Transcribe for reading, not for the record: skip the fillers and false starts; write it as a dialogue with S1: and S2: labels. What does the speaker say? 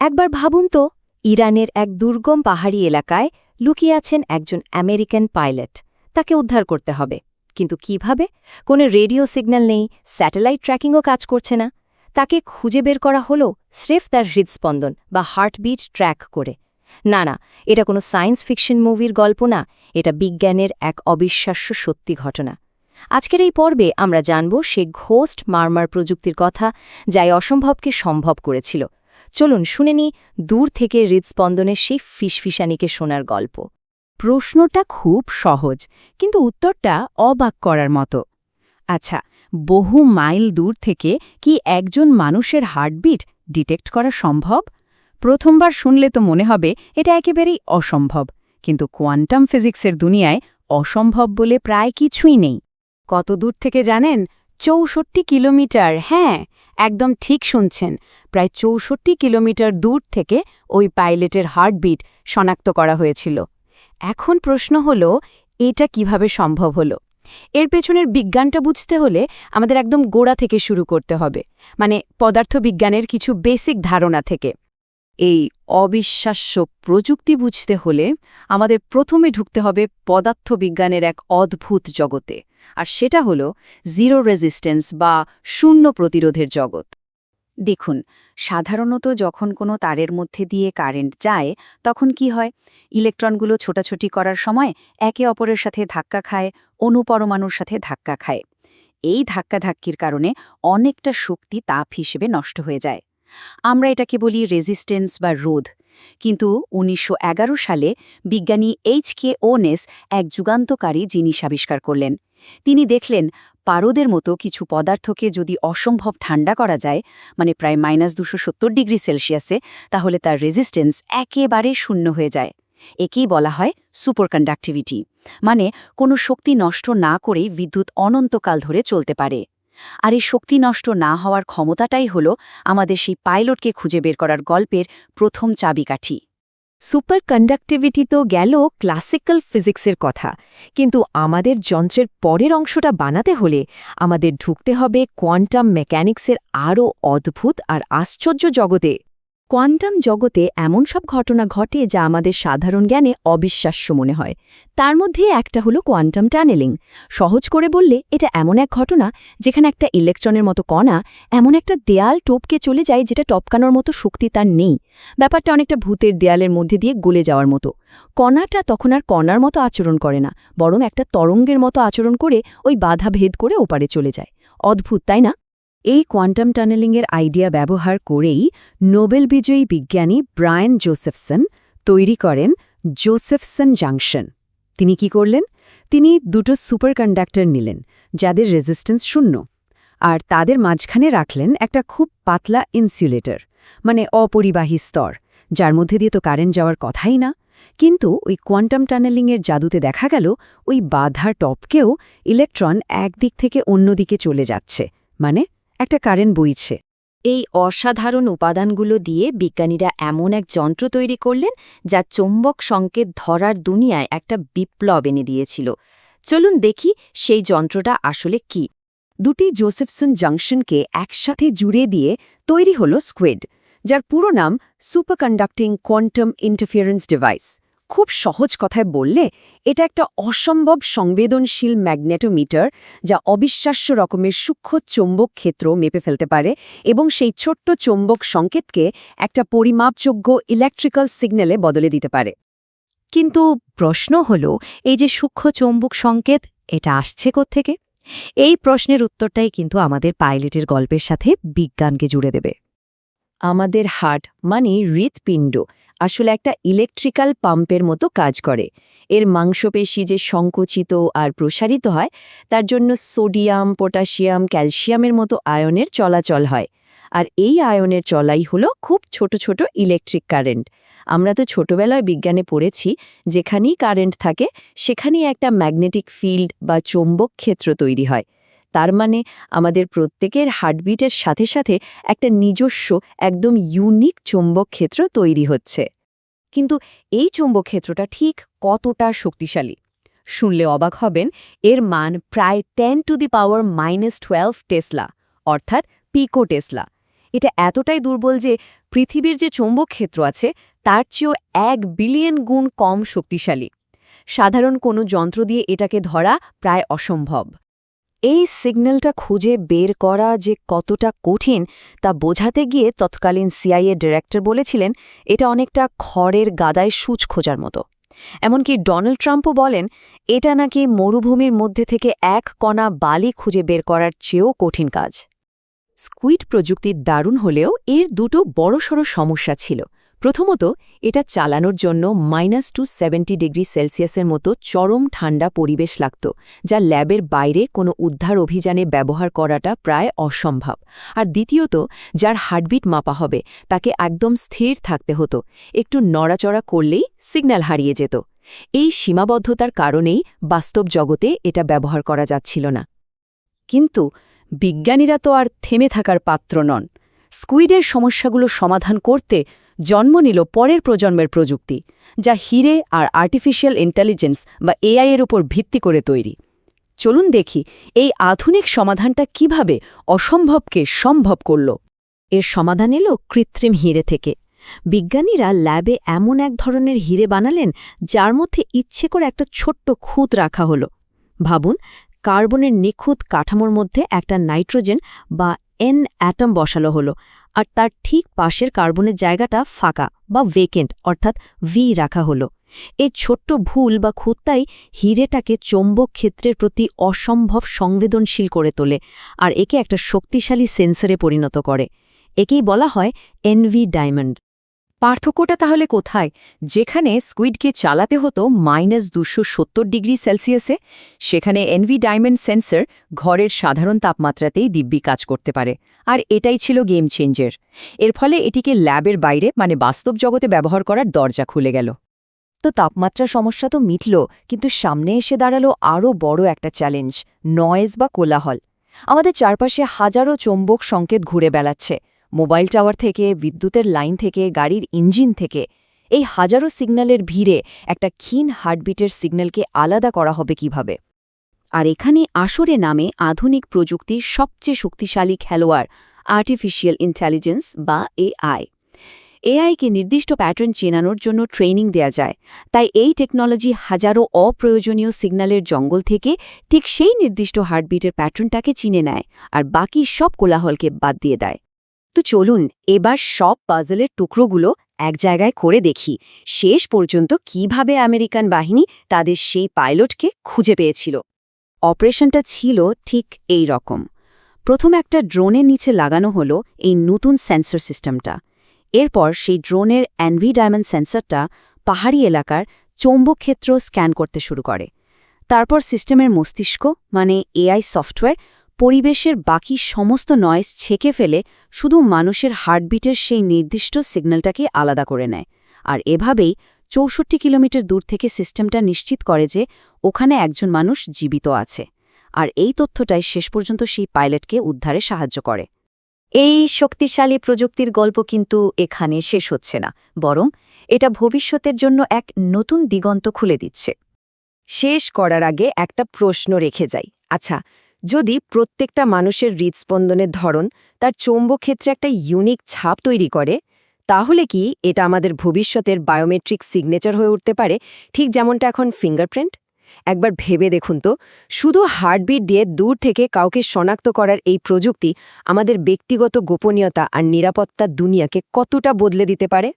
S1: একবার ভাবুন তো, ইরানের এক দুর্গম পাহাড়ি এলাকায় লুকিয়ে আছেন একজন আমেরিকান পাইলট। তাকে উদ্ধার করতে হবে, কিন্তু কিভাবে? কোনো রেডিও সিগন্যাল নেই, স্যাটেলাইট ট্র্যাকিংও কাজ করছে না। তাকে খুঁজে বের করা হলো স্রেফ তার হৃদস্পন্দন বা হার্টবিট ট্র্যাক করে। না, এটা কোনো সায়েন্স ফিকশন মুভির গল্প না, এটা বিজ্ঞানের এক অবিশ্বাস্য সত্যি ঘটনা। আজকের এই পর্বে আমরা জানব সে ঘোস্ট মারমার প্রযুক্তির কথা, যা এই অসম্ভবকে সম্ভব করেছিল। চলুন শুনে নিই দূর থেকে হৃদস্পন্দনের সেই ফিসফিসানিকে শোনার গল্প।
S2: প্রশ্নটা খুব সহজ, কিন্তু উত্তরটা অবাক করার মতো। আচ্ছা, বহু মাইল দূর থেকে কি একজন মানুষের হার্টবিট ডিটেক্ট করা সম্ভব? প্রথমবার শুনলে তো মনে হবে এটা একেবারেই অসম্ভব, কিন্তু কোয়ান্টাম ফিজিক্সের দুনিয়ায় অসম্ভব বলে প্রায় কিছুই নেই।
S3: কত দূর থেকে জানেন? ৬৪ কিলোমিটার। হ্যাঁ, একদম ঠিক শুনছেন। প্রায় ৬৪ কিলোমিটার দূর থেকে ওই পাইলটের হার্টবিট শনাক্ত করা হয়েছিল। এখন প্রশ্ন হলো, এটা কিভাবে সম্ভব হলো? এর পেছনের বিজ্ঞানটা বুঝতে হলে আমাদের একদম গোড়া থেকে শুরু করতে হবে, মানে পদার্থবিজ্ঞানের কিছু বেসিক ধারণা থেকে।
S2: এই অবিশ্বাস্য প্রযুক্তি বুঝতে হলে আমাদের প্রথমে ঢুকতে হবে পদার্থবিজ্ঞানের এক অদ্ভুত জগতে, আর সেটা হলো জিরো রেজিস্ট্যান্স বা শূন্য প্রতিরোধের জগৎ। দেখুন, সাধারণত যখন কোনো তারের মধ্যে দিয়ে কারেন্ট যায়, তখন কি হয়? ইলেকট্রনগুলো ছোটাছুটি করার সময় একে অপরের সাথে ধাক্কা খায়, অণুপরমাণুর সাথে ধাক্কা খায়। এই ধাক্কাধাক্কির কারণে অনেকটা শক্তি তাপ হিসেবে নষ্ট হয়ে যায়। আমরা এটাকে বলি রেজিস্ট্যান্স বা রোধ। কিন্তু ১৯১১ সালে বিজ্ঞানী এইচ.কে. ওনেস এক যুগান্তকারী জিনিস আবিষ্কার করলেন। তিনি দেখলেন, পারদের মতো কিছু পদার্থকে যদি অসম্ভব ঠান্ডা করা যায়, মানে প্রায় -২৭০ ডিগ্রি সেলসিয়াসে, তাহলে তার রেজিস্ট্যান্স একেবারে শূন্য হয়ে যায়। একেই বলা হয় সুপারকন্ডাক্টিভিটি, মানে কোনো শক্তি নষ্ট না করেই বিদ্যুৎ অনন্তকাল ধরে চলতে পারে। আর এই শক্তি নষ্ট না হওয়ার ক্ষমতাটাই হলো আমাদের সেই পাইলটকে খুঁজে বের করার গল্পের প্রথম চাবিকাঠি।
S1: সুপার কন্ডাক্টিভিটি তো গেল ক্লাসিক্যাল ফিজিক্সের কথা, কিন্তু আমাদের যন্ত্রের পরের অংশটা বানাতে হলে আমাদের ঢুকতে হবে কোয়ান্টাম মেকানিক্সের আরও অদ্ভুত আর আশ্চর্য জগতে। কোয়ান্টাম জগতে এমন সব ঘটনা ঘটে যা আমাদের সাধারণ জ্ঞানে অবিশ্বাস্য মনে হয়। তার মধ্যে একটা হলো কোয়ান্টাম টানেলিং। সহজ করে বললে এটা এমন এক ঘটনা যেখানে একটা ইলেকট্রনের মতো কণা এমন একটা দেয়াল টপকে চলে যায় যেটা টপকানোর মতো শক্তি তার নেই। ব্যাপারটা অনেকটা ভূতের দেয়ালের মধ্যে দিয়ে গলে যাওয়ার মতো। কণাটা তখন আর কণার মতো আচরণ করে না, বরং একটা তরঙ্গের মতো আচরণ করে ওই বাধা ভেদ করে ওপারে চলে যায়। অদ্ভুত, তাই না? এই কোয়ান্টাম টানেলিংয়ের আইডিয়া ব্যবহার করেই নোবেল বিজয়ী বিজ্ঞানী ব্রায়ান জোসেফসন তৈরি করেন জোসেফসন জাংশন। তিনি কি করলেন? তিনি দুটো সুপারকন্ডাক্টর নিলেন যাদের রেজিস্ট্যান্স শূন্য, আর তাদের মাঝখানে রাখলেন একটা খুব পাতলা ইনসুলেটর, মানে অপরিবাহী স্তর, যার মধ্যে দিয়ে তো কারেন্ট যাওয়ার কথাই না। কিন্তু ওই কোয়ান্টাম টানেলিংয়ের জাদুতে দেখা গেল ওই বাধার টপকেও ইলেকট্রন একদিক থেকে অন্যদিকে চলে যাচ্ছে, মানে একটা কারেন্ট বইছে। এই অসাধারণ উপাদানগুলো দিয়ে বিজ্ঞানীরা এমন এক যন্ত্র তৈরি করলেন যা চৌম্বক সংকেত ধরার দুনিয়ায় একটা বিপ্লব এনে দিয়েছিল। চলুন দেখি সেই যন্ত্রটা আসলে কি। দুটি জোসেফসন জাংশনকে একসাথে জুড়ে দিয়ে তৈরি হল স্কুইড, যার পুরো নাম সুপারকন্ডাক্টিং কোয়ান্টাম ইন্টারফিয়ারেন্স ডিভাইস। খুব সহজ কথায় বললে এটা একটা অসম্ভব সংবেদনশীল ম্যাগনেটোমিটার, যা অবিশ্বাস্য রকমের সূক্ষ্ম চৌম্বক ক্ষেত্র মেপে ফেলতে পারে এবং সেই ছোট্ট চৌম্বক সংকেতকে একটা পরিমাপযোগ্য ইলেকট্রিক্যাল সিগন্যালে বদলে দিতে পারে। কিন্তু প্রশ্ন হল, এই যে সূক্ষ্ম চৌম্বক সংকেত, এটা আসছে কোত্থেকে? এই প্রশ্নের উত্তরটাই কিন্তু আমাদের পাইলটের গল্পের সাথে বিজ্ঞানকে জুড়ে দেবে। আমাদের হার্ট, মানে হৃৎপিণ্ড, আসলে একটা ইলেকট্রিক্যাল পাম্পের মতো কাজ করে। এর মাংসপেশি যে সংকুচিত আর প্রসারিত হয়, তার জন্য সোডিয়াম, পটাশিয়াম, ক্যালসিয়ামের মতো আয়নের চলাচল হয়। আর এই আয়নের চলাই হলো খুব ছোট ছোট ইলেকট্রিক কারেন্ট। আমরা তো ছোটবেলায় বিজ্ঞানে পড়েছি, যেখানেই কারেন্ট থাকে সেখানেই একটা ম্যাগনেটিক ফিল্ড বা চৌম্বক ক্ষেত্র তৈরি হয়। তার মানে আমাদের প্রত্যেকের হার্টবিটের সাথে সাথে একটা নিজস্ব, একদম ইউনিক চৌম্বক ক্ষেত্র তৈরি হচ্ছে। কিন্তু এই চৌম্বক ক্ষেত্রটা ঠিক কতটা শক্তিশালী? শুনলে অবাক হবেন, এর মান প্রায় 10⁻⁻12 টেসলা, অর্থাৎ পিকো টেসলা। এটা এতটাই দুর্বল যে পৃথিবীর যে চৌম্বক ক্ষেত্র আছে তার চেয়েও 1 বিলিয়ন গুণ কম শক্তিশালী। সাধারণ কোনো যন্ত্র দিয়ে এটাকে ধরা প্রায় অসম্ভব। এই সিগন্যালটা খুঁজে বের করা যে কতটা কঠিন তা বোঝাতে গিয়ে তৎকালীন সিআইএ ডিরেক্টর বলেছিলেন এটা অনেকটা খড়ের গাদায় সূচ খোঁজার মতো। এমনকি ডোনাল্ড ট্রাম্পও বলেন এটা নাকি মরুভূমির মধ্যে থেকে এক কণা বালি খুঁজে বের করার চেয়েও কঠিন কাজ। স্কুইড প্রযুক্তির দারুণ হলেও এর দুটো বড়সড় সমস্যা ছিল। প্রথমত, এটা চালানোর জন্য -270°C মতো চরম ঠান্ডা পরিবেশ লাগত, যা ল্যাবের বাইরে কোনো উদ্ধার অভিযানে ব্যবহার করাটা প্রায় অসম্ভব। আর দ্বিতীয়ত, যার হার্টবিট মাপা হবে তাকে একদম স্থির থাকতে হতো, একটু নড়াচড়া করলেই সিগন্যাল হারিয়ে যেত। এই সীমাবদ্ধতার কারণেই বাস্তব জগতে এটা ব্যবহার করা যাচ্ছিল না।
S2: কিন্তু বিজ্ঞানীরা তো আর থেমে থাকার পাত্র নন। স্কুইডের সমস্যাগুলো সমাধান করতে জন্ম নিল পরের প্রজন্মের প্রযুক্তি, যা হিরে আর আর্টিফিশিয়াল ইন্টেলিজেন্স বা এআই এর উপর ভিত্তি করে তৈরি। চলুন দেখি এই আধুনিক সমাধানটা কিভাবে অসম্ভবকে সম্ভব করল।
S1: এর সমাধান এলো কৃত্রিম হিরে থেকে। বিজ্ঞানীরা ল্যাবে এমন এক ধরনের হিরে বানালেন যার মধ্যে ইচ্ছে করে একটা ছোট্ট খুঁত রাখা হলো। ভাবুন, কার্বনের নিখুঁত কাঠামোর মধ্যে একটা নাইট্রোজেন বা এন অ্যাটম বসালো হলো, আর তার ঠিক পাশের কার্বনের জায়গাটা ফাঁকা বা ভেকেন্ট অর্থাৎ ভি রাখা হলো। এই ছোট্ট ভুল বা খুঁতটাই হিরেটাকে চৌম্বক ক্ষেত্রের প্রতি অসম্ভব সংবেদনশীল করে তোলে আর একে একটা শক্তিশালী সেন্সরে পরিণত করে। একেই বলা হয় এনভি ডায়মন্ড।
S2: পার্থক্যটা তাহলে কোথায়? যেখানে স্কুইডকে চালাতে হতো -270°C, সেখানে এনভি ডায়মন্ড সেন্সর ঘরের সাধারণ তাপমাত্রাতেই দিব্যি কাজ করতে পারে। আর এটাই ছিল গেম চেঞ্জার। এর ফলে এটিকে ল্যাবের বাইরে মানে বাস্তব জগতে ব্যবহার করার দরজা খুলে গেল।
S1: তো তাপমাত্রা সমস্যা তো মিটল, কিন্তু সামনে এসে দাঁড়ালো আরও বড় একটা চ্যালেঞ্জ, নয়েজ বা কোলাহল। আমাদের চারপাশে হাজারো চৌম্বক সংকেত ঘুরে বেড়াচ্ছে, মোবাইল টাওয়ার থেকে, বিদ্যুতের লাইন থেকে, গাড়ির ইঞ্জিন থেকে। এই হাজারো সিগন্যালের ভিড়ে একটা ক্ষীণ হার্টবিটের সিগন্যালকে আলাদা করা হবে কিভাবে?
S2: আর এখানে আসরে নামে আধুনিক প্রযুক্তির সবচেয়ে শক্তিশালী খেলোয়াড় আর্টিফিশিয়াল ইন্টেলিজেন্স বা এআই। এআইকে নির্দিষ্ট প্যাটার্ন চেনানোর জন্য ট্রেনিং দেয়া যায়, তাই এই টেকনোলজি হাজারো অপ্রয়োজনীয় সিগন্যালের জঙ্গল থেকে ঠিক সেই নির্দিষ্ট হার্টবিটের প্যাটার্নটাকে চিনে নেয় আর বাকি সব কোলাহলকে বাদ দিয়ে দেয়। তো চলুন এবার সব পাজলের টুকরোগুলো এক জায়গায় করে দেখি শেষ পর্যন্ত কিভাবে আমেরিকান বাহিনী তাদের সেই পাইলটকে খুঁজে পেয়েছিল। অপারেশনটা ছিল ঠিক এই রকম। প্রথম একটা ড্রোনের নিচে লাগানো হলো এই নতুন সেন্সর সিস্টেমটা। এরপর সেই ড্রোনের এনভি ডায়মন্ড সেন্সরটা পাহাড়ি এলাকার চৌম্বক ক্ষেত্র স্ক্যান করতে শুরু করে। তারপর সিস্টেমের মস্তিষ্ক মানে এআই সফটওয়্যার পরিবেশের বাকি সমস্ত নয়েজ ছেঁকে ফেলে শুধু মানুষের হার্টবিটের সেই নির্দিষ্ট সিগন্যালটাকে আলাদা করে নেয়। আর এভাবেই 64 কিলোমিটার দূর থেকে সিস্টেমটা নিশ্চিত করে যে ওখানে একজন মানুষ জীবিত আছে। আর এই তথ্যটাই শেষ পর্যন্ত সেই পাইলটকে উদ্ধারে সাহায্য করে।
S1: এই শক্তিশালী প্রযুক্তির গল্প কিন্তু এখানে শেষ হচ্ছে না, বরং এটা ভবিষ্যতের জন্য এক নতুন দিগন্ত খুলে দিচ্ছে। শেষ করার আগে একটা প্রশ্ন রেখে যাই। আচ্ছা, যদি প্রত্যেকটা মানুষের হৃদস্পন্দনের ধরন তার চৌম্বক ক্ষেত্রে একটা ইউনিক ছাপ তৈরি করে, তাহলে কি এটা আমাদের ভবিষ্যতের বায়োমেট্রিক সিগনেচার হয়ে উঠতে পারে, ঠিক যেমনটা এখন ফিঙ্গারপ্রিন্ট? একবার ভেবে দেখুন তো, শুধু হার্টবিট দিয়ে দূর থেকে কাউকে শনাক্ত করার এই প্রযুক্তি আমাদের ব্যক্তিগত গোপনীয়তা আর নিরাপত্তার দুনিয়াকে কতটা বদলে দিতে পারে।